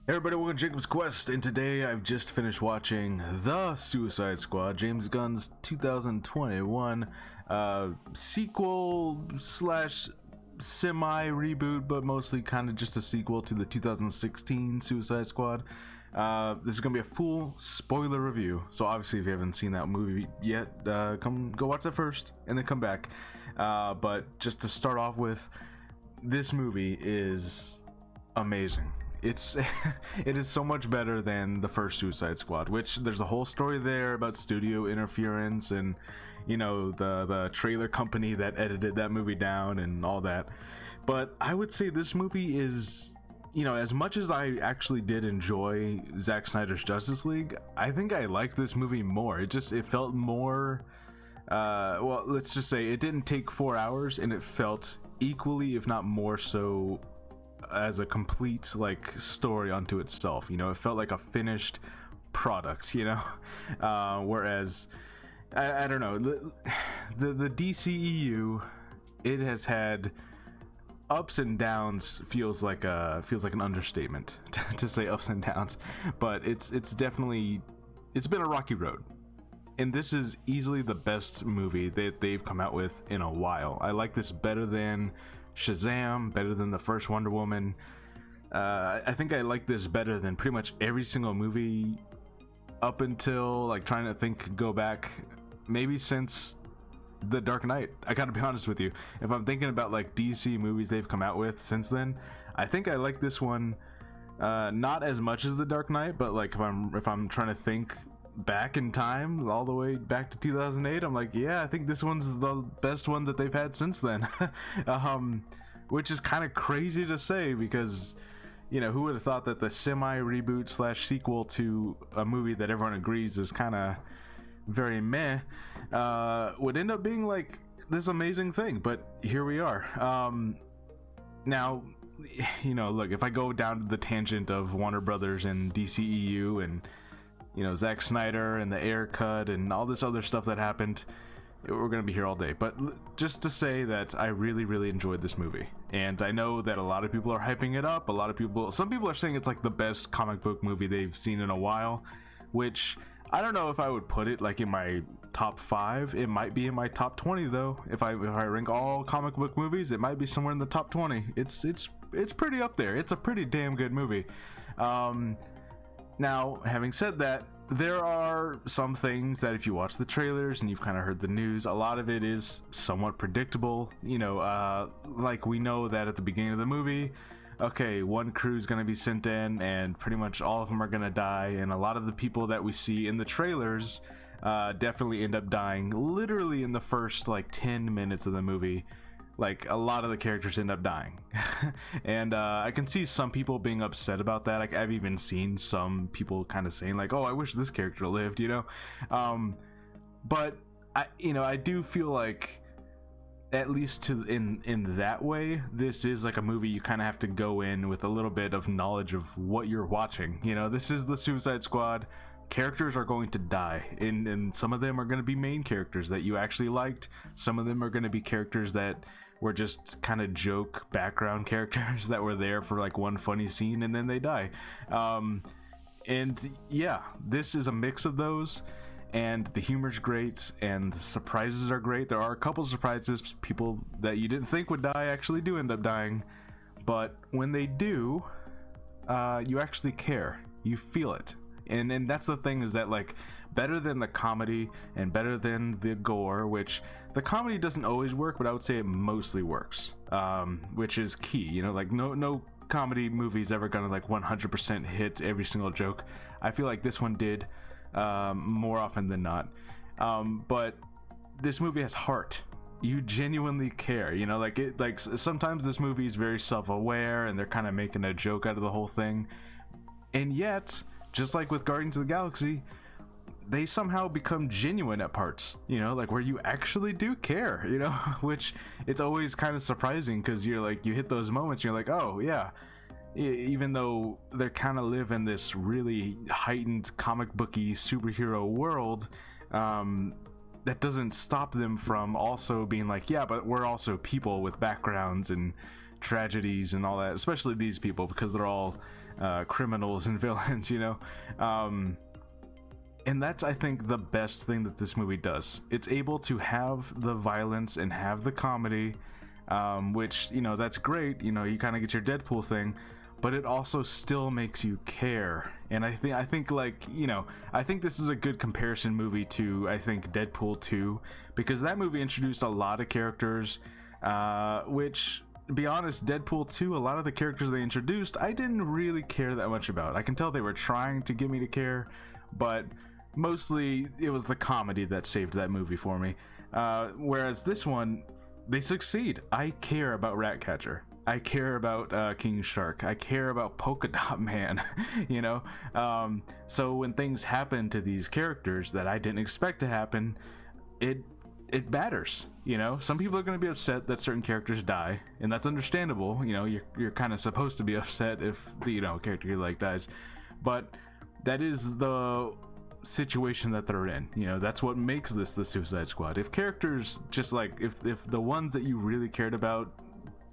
Hey everybody, welcome to Jacob's Quest, and today I've just finished watching The Suicide Squad, James Gunn's 2021 sequel slash semi-reboot, but mostly kind of just a sequel to the 2016 Suicide Squad. This is going to be a full spoiler review, so obviously if you haven't seen that movie yet, go watch that first, and then come back. But just to start off with, this movie is amazing. It is so much better than the first Suicide Squad, which there's a whole story there about studio interference and, you know, the trailer company that edited that movie down and all that. But I would say this movie is, you know, as much as I actually did enjoy Zack Snyder's Justice League, I think I liked this movie more. It felt more, well, let's just say it didn't take 4 hours, and it felt equally, if not more so, as a complete like story unto itself. You know, it felt like a finished product, you know. Whereas I don't know, the DCEU, it has had ups and downs. Feels like an understatement to say ups and downs, but it's definitely, it's been a rocky road, and this is easily the best movie that they've come out with in a while. I like this better than Shazam, better than the first Wonder Woman. I think I like this better than pretty much every single movie up until, like, trying to think, go back, maybe since The Dark Knight. I gotta be honest with you. If I'm thinking about like DC movies they've come out with since then, I think I like this one not as much as The Dark Knight, but like if I'm trying to think back in time, all the way back to 2008, I'm like, yeah, I think this one's the best one that they've had since then. Which is kind of crazy to say, because, you know, who would have thought that the semi-reboot slash sequel to a movie that everyone agrees is kind of very meh would end up being like this amazing thing. But here we are. Now, you know, look, if I go down to the tangent of Warner Brothers and DCEU and, you know, Zack Snyder and the Air cut and all this other stuff that happened, we're gonna be here all day. But just to say that I really enjoyed this movie, and I know that a lot of people are hyping it up. Some people are saying it's like the best comic book movie they've seen in a while, which I don't know if I would put it like in my top 5. It might be in my top 20 though. If I rank all comic book movies, it might be somewhere in the top 20. It's pretty up there. It's a pretty damn good movie. Now, having said that, there are some things that if you watch the trailers and you've kind of heard the news, a lot of it is somewhat predictable. You know, like we know that at the beginning of the movie, okay, one crew's going to be sent in and pretty much all of them are going to die. And a lot of the people that we see in the trailers definitely end up dying literally in the first like 10 minutes of the movie. Like, a lot of the characters end up dying. And I can see some people being upset about that. Like, I've even seen some people kind of saying like, oh, I wish this character lived, you know. But I do feel like, at least in that way, this is like a movie you kind of have to go in with a little bit of knowledge of what you're watching. You know, this is the Suicide Squad. Characters are going to die, and some of them are going to be main characters that you actually liked. Some of them are going to be characters that were just kind of joke background characters that were there for like one funny scene and then they die. And yeah, this is a mix of those, and the humor's great and the surprises are great. There are a couple surprises. People that you didn't think would die actually do end up dying, but when they do, you actually care. You feel it. And that's the thing, is that, like, better than the comedy and better than the gore, which the comedy doesn't always work, but I would say it mostly works, which is key. You know, like no comedy movie is ever gonna like 100% hit every single joke. I feel like this one did more often than not. But this movie has heart. You genuinely care, you know, like sometimes this movie is very self-aware and they're kind of making a joke out of the whole thing, and yet, just like with Guardians of the Galaxy, they somehow become genuine at parts, you know, like where you actually do care, you know, which it's always kind of surprising, because you're like, you hit those moments, you're like, oh yeah, even though they kind of live in this really heightened comic booky superhero world, that doesn't stop them from also being like, yeah, but we're also people with backgrounds and tragedies and all that, especially these people, because they're all criminals and villains, you know. And that's, I think, the best thing that this movie does. It's able to have the violence and have the comedy, which, you know, that's great. You know, you kind of get your Deadpool thing, but it also still makes you care. And I think like, you know, I think this is a good comparison movie to, I think, Deadpool 2, because that movie introduced a lot of characters, which, to be honest, Deadpool 2, a lot of the characters they introduced, I didn't really care that much about. I can tell they were trying to get me to care, but mostly it was the comedy that saved that movie for me. Whereas this one, they succeed. I care about Ratcatcher. I care about King Shark. I care about Polka Dot Man, you know? So when things happen to these characters that I didn't expect to happen, it matters, you know? Some people are going to be upset that certain characters die, and that's understandable. You know, you're kind of supposed to be upset if the, you know, character you like dies. But that is the situation that they're in, you know. That's what makes this the Suicide Squad. If characters just like, if the ones that you really cared about,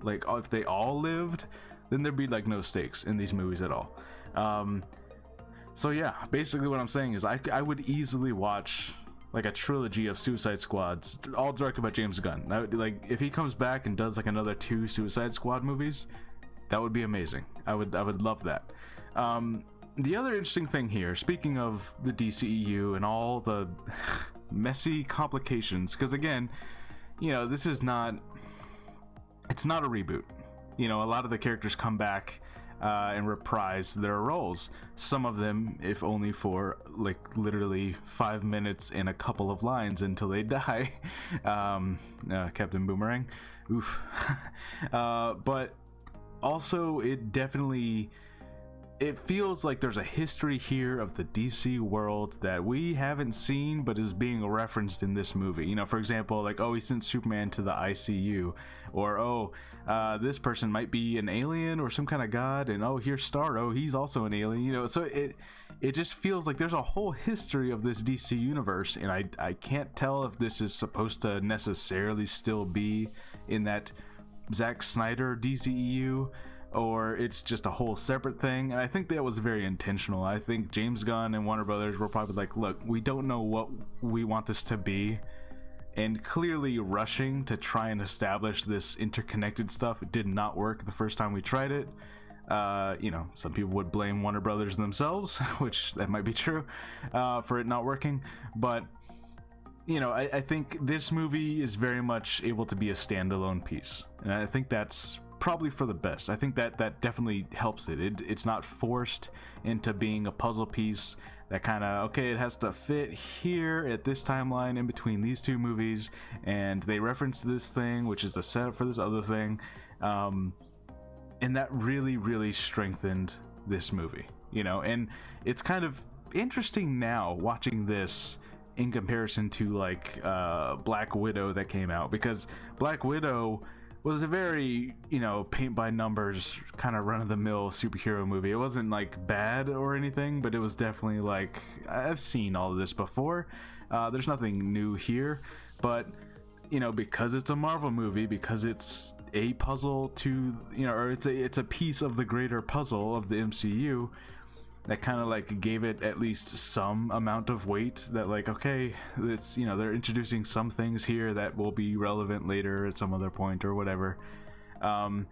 like, if they all lived, then there'd be like no stakes in these movies at all. So yeah, basically what I'm saying is I would easily watch like a trilogy of Suicide Squads, all directed by James Gunn. Like, if he comes back and does like another 2 Suicide Squad movies, that would be amazing. I would love that. The other interesting thing here, speaking of the DCEU and all the messy complications, because again, you know, this is not, it's not a reboot. You know, a lot of the characters come back and reprise their roles. Some of them, if only for like literally 5 minutes and a couple of lines until they die. Captain Boomerang, oof. But also, it feels like there's a history here of the DC world that we haven't seen but is being referenced in this movie. You know, for example, like, oh, he sent Superman to the ICU, or oh, this person might be an alien or some kind of god, and oh, here's Starro, he's also an alien, you know. So it just feels like there's a whole history of this DC universe, and I can't tell if this is supposed to necessarily still be in that Zack Snyder DCEU, or it's just a whole separate thing. And I think that was very intentional. I think James Gunn and Warner Brothers were probably like, look, we don't know what we want this to be, and clearly rushing to try and establish this interconnected stuff, it did not work the first time we tried it. You know, some people would blame Warner Brothers themselves, which that might be true, for it not working. But you know, I think this movie is very much able to be a standalone piece, and I think that's probably for the best. I think that definitely helps it. It's not forced into being a puzzle piece that kind of, okay, it has to fit here at this timeline in between these 2 movies, and they reference this thing, which is the setup for this other thing, and that really strengthened this movie, you know. And it's kind of interesting now watching this in comparison to like Black Widow that came out, because Black Widow was a very, you know, paint by numbers kind of run-of-the-mill superhero movie. It wasn't like bad or anything, but it was definitely like, I've seen all of this before. There's nothing new here, but you know, because it's a Marvel movie, because it's a puzzle to, you know, or it's a piece of the greater puzzle of the MCU, that kind of like gave it at least some amount of weight, that like, okay, it's, you know, they're introducing some things here that will be relevant later at some other point or whatever. And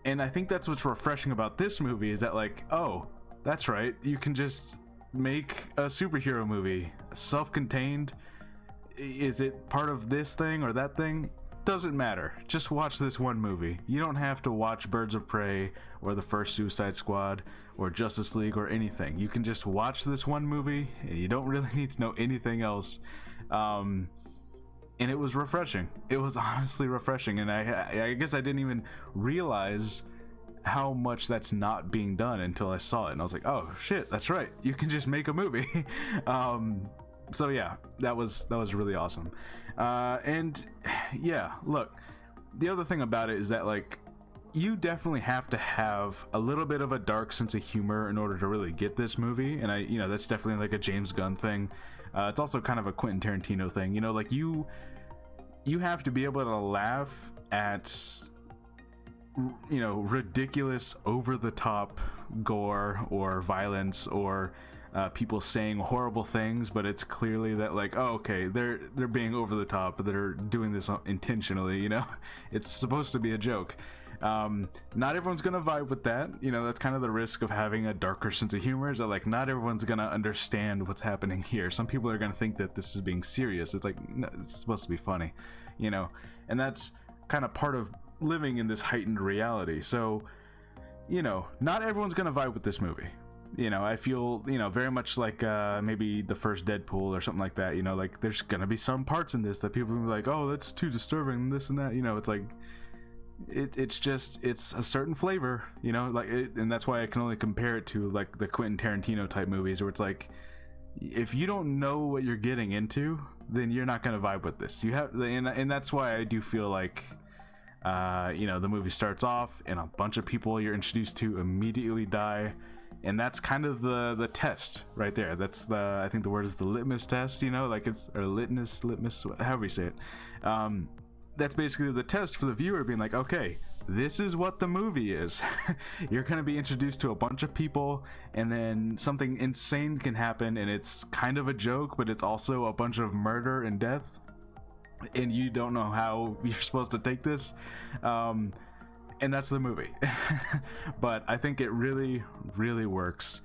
I think that's what's refreshing about this movie, is that like, oh, that's right, you can just make a superhero movie self-contained. Is it part of this thing or that thing? Doesn't matter. Just watch this one movie. You don't have to watch Birds of Prey or the first Suicide Squad or Justice League or anything. You can just watch this one movie, and you don't really need to know anything else. And it was refreshing. It was honestly refreshing, and I guess I didn't even realize how much that's not being done until I saw it, and I was like, oh shit, that's right, you can just make a movie. So yeah, that was really awesome. And yeah, look, the other thing about it is that like, you definitely have to have a little bit of a dark sense of humor in order to really get this movie, and you know, that's definitely like a James Gunn thing. It's also kind of a Quentin Tarantino thing, you know, like you have to be able to laugh at ridiculous, over the top gore or violence or people saying horrible things, but it's clearly that like, oh, okay, they're being over the top, but they're doing this intentionally. It's supposed to be a joke. Not everyone's gonna vibe with that. That's kind of the risk of having a darker sense of humor, is that like not everyone's gonna understand what's happening here. Some people are gonna think that this is being serious. It's like, no, it's supposed to be funny, and that's kind of part of living in this heightened reality. So not everyone's gonna vibe with this movie. I feel very much like maybe the first Deadpool or something like that. Like there's gonna be some parts in this that people will be like, oh, that's too disturbing, this and that. It's like it's a certain flavor, and that's why I can only compare it to like the Quentin Tarantino type movies, where it's like, if you don't know what you're getting into, then you're not gonna vibe with this. You have, and that's why I do feel like the movie starts off and a bunch of people you're introduced to immediately die, and that's kind of the test right there. That's I think the word is the litmus test, like it's, or litmus, however you say it. That's basically the test for the viewer, being like, okay, this is what the movie is. You're going to be introduced to a bunch of people, and then something insane can happen, and it's kind of a joke, but it's also a bunch of murder and death, and you don't know how you're supposed to take this. And that's the movie. But I think it really, really works.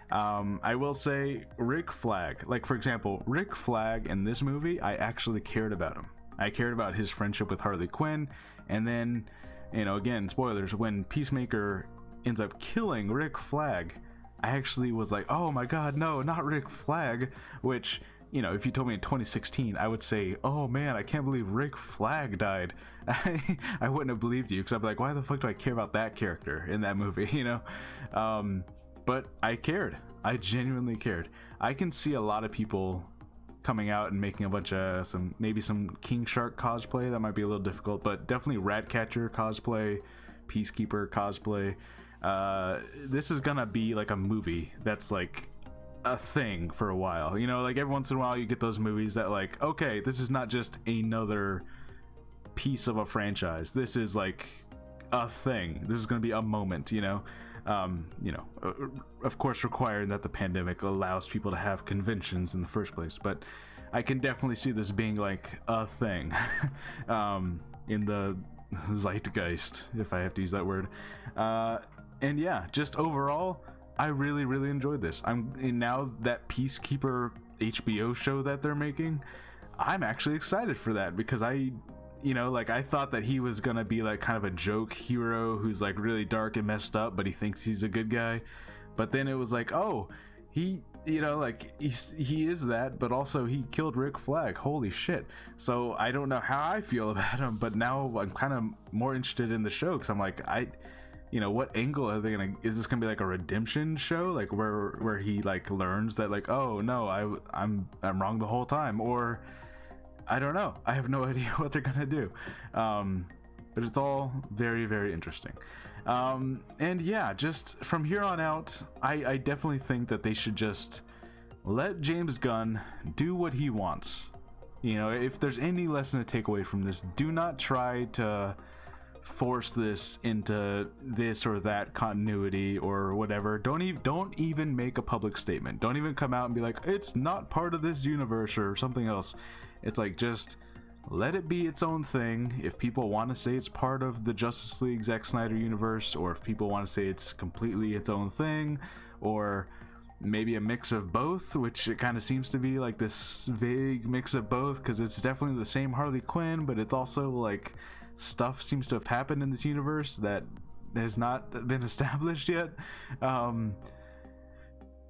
I will say Rick Flag, like for example, Rick Flag in this movie, I actually cared about him. I cared about his friendship with Harley Quinn, and then, again, spoilers, when Peacemaker ends up killing Rick Flag, I actually was like, oh my god, no, not Rick Flag, which, if you told me in 2016, I would say, oh man, I can't believe Rick Flag died. I wouldn't have believed you, because I'd be like, why the fuck do I care about that character in that movie, but I cared. I genuinely cared. I can see a lot of people coming out and making a bunch of some King Shark cosplay. That might be a little difficult, but definitely Ratcatcher cosplay, Peacekeeper cosplay. This is gonna be like a movie that's like a thing for a while, like every once in a while you get those movies that like, okay, this is not just another piece of a franchise, this is like a thing, this is gonna be a moment, of course requiring that the pandemic allows people to have conventions in the first place, but I can definitely see this being like a thing in the zeitgeist, if I have to use that word. And yeah, just overall, I really, really enjoyed this. And now that Peacekeeper HBO show that they're making, I'm actually excited for that, because I thought that he was gonna be like kind of a joke hero who's like really dark and messed up, but he thinks he's a good guy. But then it was like, oh, he is that, but also he killed Rick Flag. Holy shit. So I don't know how I feel about him, but now I'm kind of more interested in the show, because I'm like, what angle are they gonna, is this gonna be like a redemption show, like where he like learns that like, oh no, I'm wrong the whole time, or I don't know. I have no idea what they're gonna do, but it's all very, very interesting. And yeah, just from here on out, I definitely think that they should just let James Gunn do what he wants. If there's any lesson to take away from this, do not try to force this into this or that continuity or whatever. Don't even make a public statement. Don't even come out and be like, it's not part of this universe or something else. It's like, just let it be its own thing. If people want to say it's part of the Justice League Zack Snyder universe, or if people want to say it's completely its own thing, or maybe a mix of both, which it kind of seems to be like this vague mix of both, because it's definitely the same Harley Quinn, but it's also like stuff seems to have happened in this universe that has not been established yet.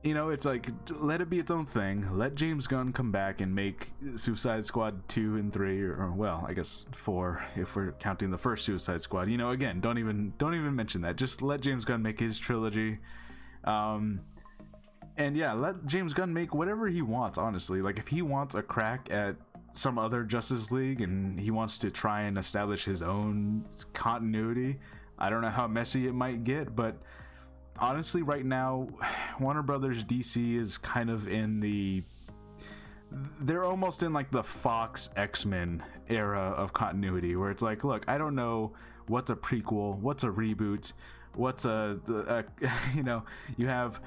It's like, let it be its own thing. Let James Gunn come back and make Suicide Squad 2 and 3, or well, I guess 4 if we're counting the first Suicide Squad. Again, don't even mention that. Just let James Gunn make his trilogy. And yeah, let James Gunn make whatever he wants, honestly. Like, if he wants a crack at some other Justice League and he wants to try and establish his own continuity, I don't know how messy it might get, but honestly, right now, Warner Brothers DC is kind of they're almost in like the Fox X-Men era of continuity, where it's like, look, I don't know what's a prequel, what's a reboot, what's a you know, you have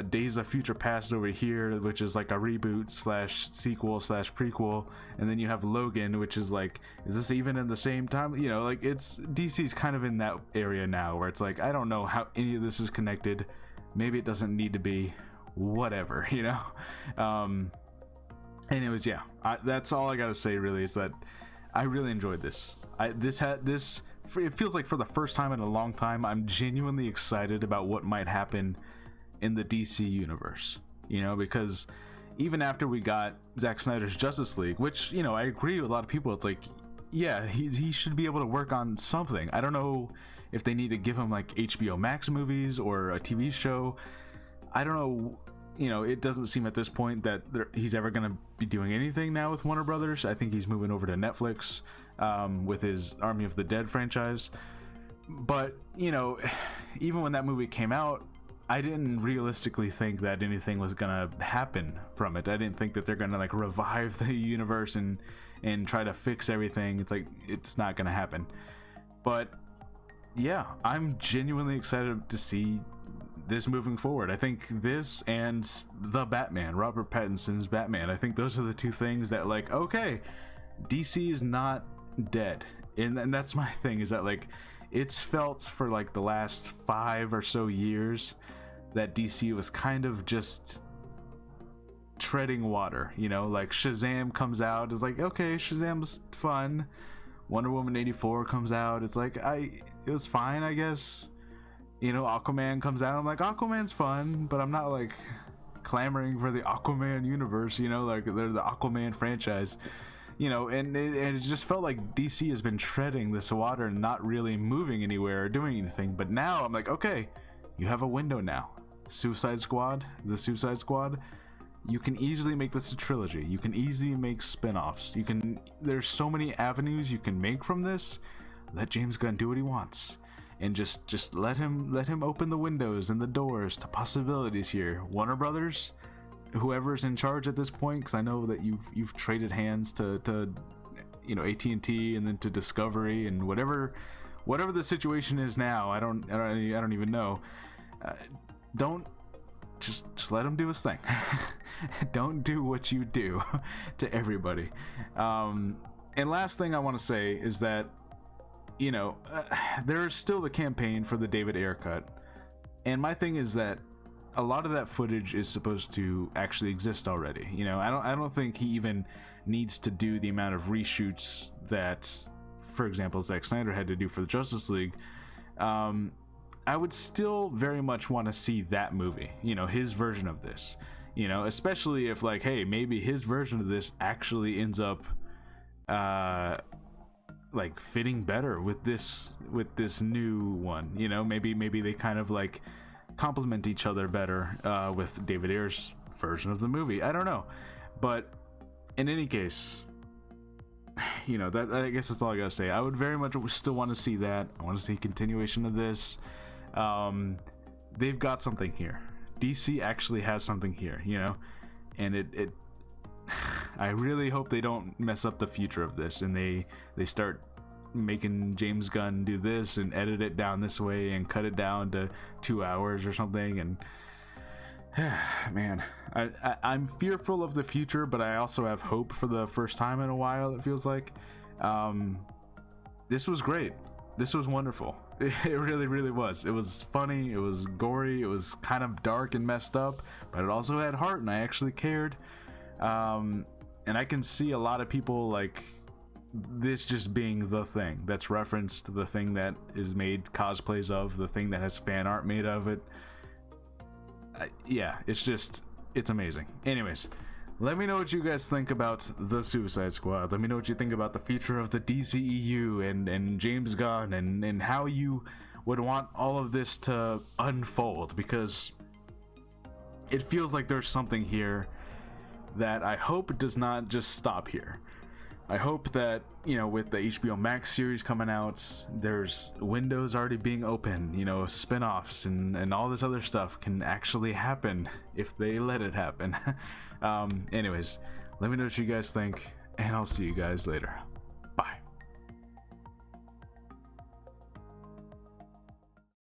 Days of Future Past over here, which is like a reboot slash sequel slash prequel, and then you have Logan, which is like, is this even in the same time? You know, like, it's DC's kind of in that area now where it's like, I don't know how any of this is connected. Maybe it doesn't need to be, whatever, you know. Anyways, yeah, that's all I gotta say really, is that I really enjoyed this. It feels like for the first time in a long time, I'm genuinely excited about what might happen in the DC universe, you know, because even after we got Zack Snyder's Justice League, which, you know, I agree with a lot of people, it's like, yeah, he should be able to work on something. I don't know if they need to give him like HBO Max movies or a TV show. I don't know, you know, it doesn't seem at this point that he's ever going to be doing anything now with Warner Brothers. I think he's moving over to Netflix with his Army of the Dead franchise. But, you know, even when that movie came out, I didn't realistically think that anything was gonna happen from it. I didn't think that they're gonna like revive the universe and try to fix everything. It's like, it's not gonna happen. But yeah, I'm genuinely excited to see this moving forward. I think this and the Batman, Robert Pattinson's Batman, I think those are the two things that, like, okay, DC is not dead. And that's my thing, is that, like, it's felt for like the last 5 or so years that DC was kind of just treading water, you know, like Shazam comes out, it's like, okay, Shazam's fun. Wonder Woman 84 comes out, it's like, it was fine, I guess. You know, Aquaman comes out, I'm like, Aquaman's fun, but I'm not like clamoring for the Aquaman universe, you know, like they're the Aquaman franchise, you know, and it just felt like DC has been treading this water and not really moving anywhere or doing anything. But now I'm like, okay, you have a window now. The Suicide Squad, you can easily make this a trilogy. You can easily make spin-offs. There's so many avenues you can make from this. Let James Gunn do what he wants, and just let him open the windows and the doors to possibilities here. Warner Brothers, whoever's in charge at this point, because I know that you've traded hands to you know, AT&T and then to Discovery and whatever the situation is now. I don't even know. Don't just let him do his thing. Don't do what you do to everybody. And last thing I want to say is that, you know, there's still the campaign for the David Ayer cut, and my thing is that a lot of that footage is supposed to actually exist already. You know, I don't think he even needs to do the amount of reshoots that, for example, Zack Snyder had to do for the Justice League. I would still very much want to see that movie, you know, his version of this, you know, especially if, like, hey, maybe his version of this actually ends up like fitting better with this new one, you know. Maybe they kind of like complement each other better with David Ayer's version of the movie. I don't know, but in any case, you know, that, I guess that's all I gotta say. I would very much still want to see that. I want to see a continuation of this. They've got something here. DC actually has something here, you know, and it I really hope they don't mess up the future of this, and they start making James Gunn do this and edit it down this way and cut it down to 2 hours or something. And man, I'm fearful of the future, but I also have hope for the first time in a while, it feels like. This was great. This was wonderful. It really, really was. It was funny, it was gory, it was kind of dark and messed up, but it also had heart, and I actually cared. And I can see a lot of people like this just being the thing that's referenced, the thing that is made cosplays of, the thing that has fan art made of it. Yeah, it's amazing. Anyways, let me know what you guys think about the Suicide Squad. Let me know what you think about the future of the DCEU and James Gunn, and how you would want all of this to unfold, because it feels like there's something here that I hope does not just stop here. I hope that, you know, with the HBO Max series coming out, there's windows already being opened, you know, spin-offs and all this other stuff can actually happen if they let it happen. Anyways, let me know what you guys think, and I'll see you guys later.